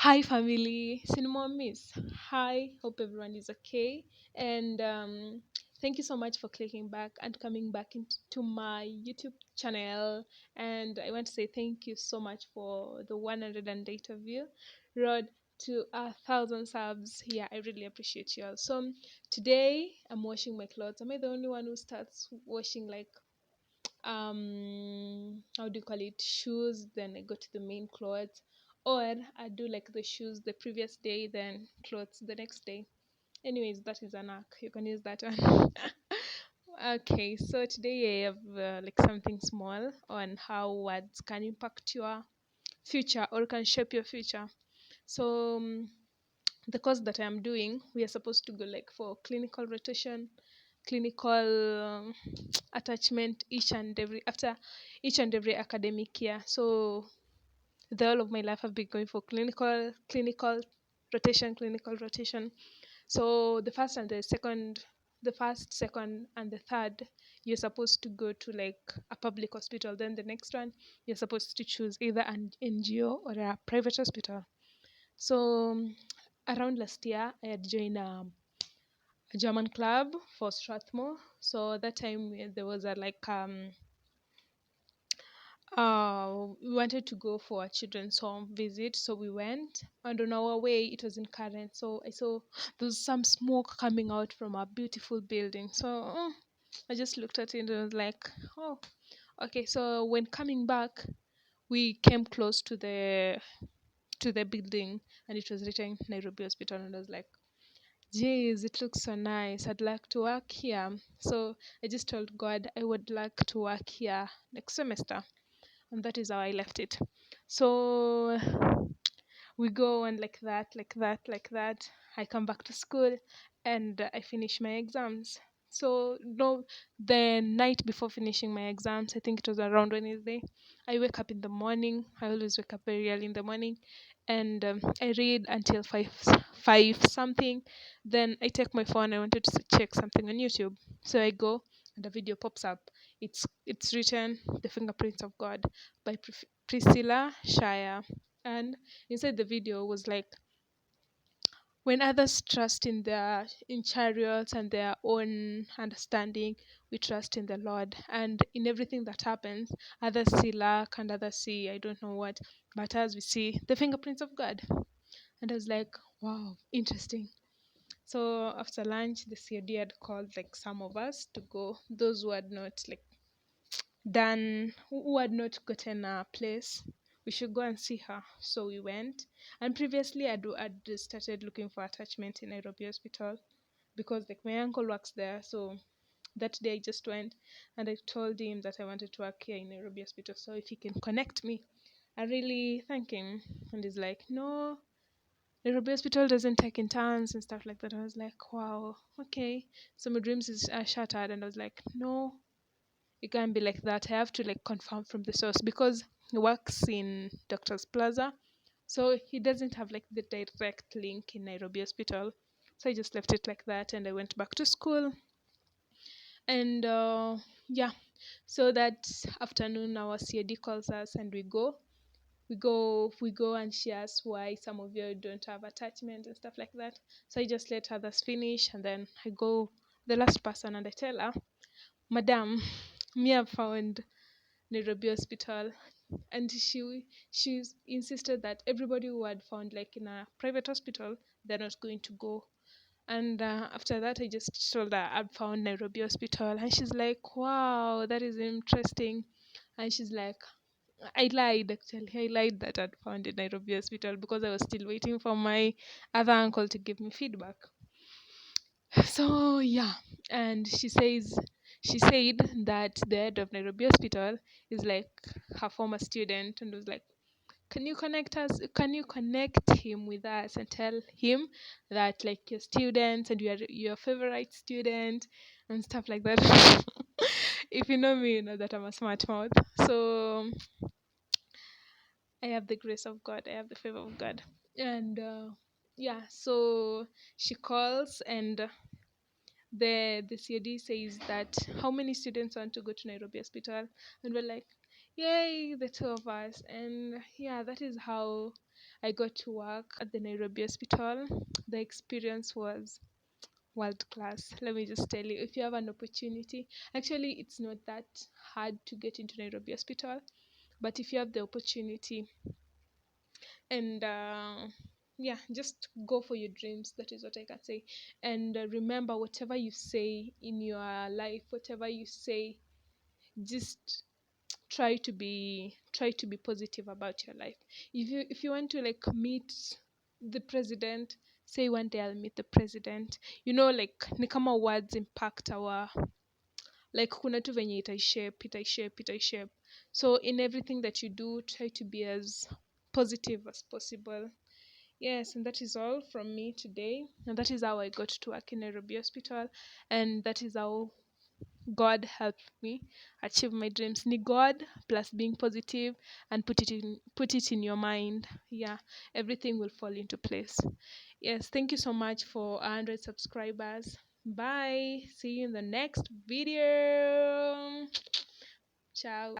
Hi, family. Cinema Miss. Hi, hope everyone is okay. And thank you so much for clicking back and coming back into my YouTube channel. And I want to say thank you so much for the 108 of you. Road to 1,000 subs. Yeah, I really appreciate you all. So today I'm washing my clothes. Am I the only one who starts washing like how do you call it, shoes, then I go to the main clothes, or I do like the shoes the previous day, then clothes the next day. Anyways, that is an arc, you can use that one. Okay, so today I have like something small on how words can impact your future or can shape your future. So the course that I'm doing, we are supposed to go like for clinical rotation, clinical attachment each and every after each and every academic year. So the whole of my life I've been going for clinical rotation. So the first, second, and the third, you're supposed to go to like a public hospital. Then the next one, you're supposed to choose either an NGO or a private hospital. So around last year, I had joined a German club for Strathmore. So that time there was a like we wanted to go for a children's home visit, so we went. And on our way, it was in Karen. So I saw there was some smoke coming out from a beautiful building. So I just looked at it and was like, oh, okay. So when coming back, we came close to the building, and it was written Nairobi Hospital, and I was like, geez, it looks so nice. I'd like to work here. So I just told God I would like to work here next semester. And that is how I left it. So we go on like that, like that, like that. I come back to school and I finish my exams. So no, the night before finishing my exams, I think it was around Wednesday. I wake up in the morning. I always wake up very early in the morning, and I read until five something. Then I take my phone. I wanted to check something on YouTube, so I go and a video pops up. It's written "The Fingerprints of God" by Priscilla Shire, and inside the video was like, when others trust in chariots and their own understanding, we trust in the Lord. And in everything that happens, others see luck and others see I don't know what, but as we see the fingerprints of God. And I was like, wow, interesting. So after lunch, the COD had called like some of us to go, those who had not like done, who had not gotten a place. We should go and see her. So we went. And previously, I'd started looking for attachment in Nairobi Hospital because like my uncle works there. So that day I just went and I told him that I wanted to work here in Nairobi Hospital. So if he can connect me, I really thank him. And he's like, no, Nairobi Hospital doesn't take interns and stuff like that. I was like, wow, okay. So my dreams is shattered. And I was like, no, it can't be like that. I have to like confirm from the source because he works in Doctor's Plaza. So he doesn't have like the direct link in Nairobi Hospital. So I just left it like that and I went back to school. And yeah, so that afternoon our CAD calls us and we go and she asks why some of you don't have attachment and stuff like that. So I just let others finish and then I go the last person and I tell her, Madam, me have found Nairobi Hospital, and she insisted that everybody who had found like in a private hospital, they're not going to go. And after that, I just told her I'd found Nairobi Hospital, and she's like, "Wow, that is interesting." And she's like, "I lied actually. I lied that I'd found in Nairobi Hospital because I was still waiting for my other uncle to give me feedback." So yeah, and she said that the head of Nairobi Hospital is like her former student and was like, can you connect us? Can you connect him with us and tell him that like your students and your favorite student and stuff like that. If you know me, you know that I'm a smart mouth. So I have the grace of God. I have the favor of God. And yeah, so she calls and the CAD says that how many students want to go to Nairobi Hospital, and we're like, yay, the two of us. And yeah, that is how I got to work at the Nairobi Hospital. The experience was world class. Let me just tell you, if you have an opportunity, actually, it's not that hard to get into Nairobi Hospital, but if you have the opportunity, and yeah, just go for your dreams. That is what I can say. And remember, whatever you say in your life, whatever you say, just try to be positive about your life. If you want to like meet the president, say one day I'll meet the president. Like ni kama words impact our, like kuna tu venye itaishape. So in everything that you do, try to be as positive as possible. Yes, and that is all from me today. And that is how I got to work in Nairobi Hospital. And that is how God helped me achieve my dreams. Ni God plus being positive and put it in your mind. Yeah, everything will fall into place. Yes, thank you so much for 100 subscribers. Bye. See you in the next video. Ciao.